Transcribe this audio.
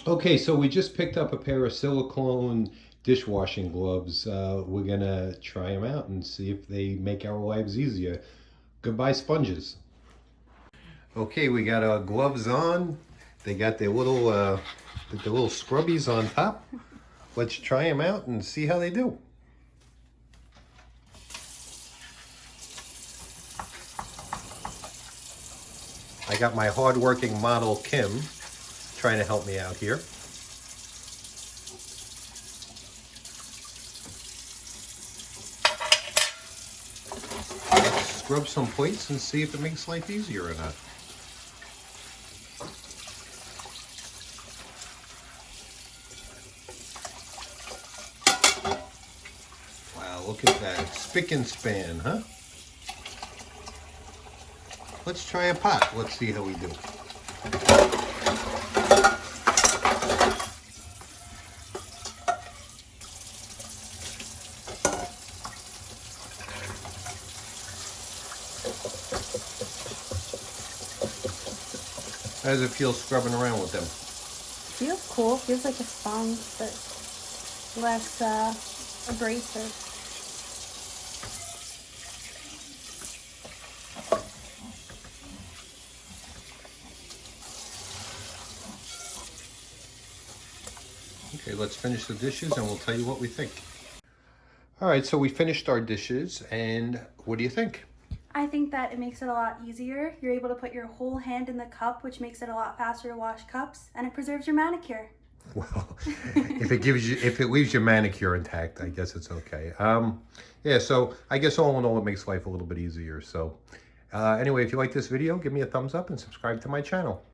Okay, so we just picked up a pair of silicone dishwashing gloves. We're gonna try them out and see if they make our lives easier. Goodbye, sponges. Okay, we got our gloves on. They got their little scrubbies on top. Let's try them out and see how they do. I got my hardworking model Kim trying to help me out here. Let's scrub some plates and see if it makes life easier or not. Wow, look at that. Spick and span, huh? Let's try a pot. Let's see how we do. How does it feel scrubbing around with them? Feels cool. Feels like a sponge, but less abrasive. Okay, let's finish the dishes and we'll tell you what we think. All right, so we finished our dishes and what do you think? I think that it makes it a lot easier. You're able to put your whole hand in the cup, which makes it a lot faster to wash cups, and it preserves your manicure. Well, if it leaves your manicure intact, I guess it's okay. Yeah, so I guess all in all, it makes life a little bit easier. So anyway, if you like this video, give me a thumbs up and subscribe to my channel.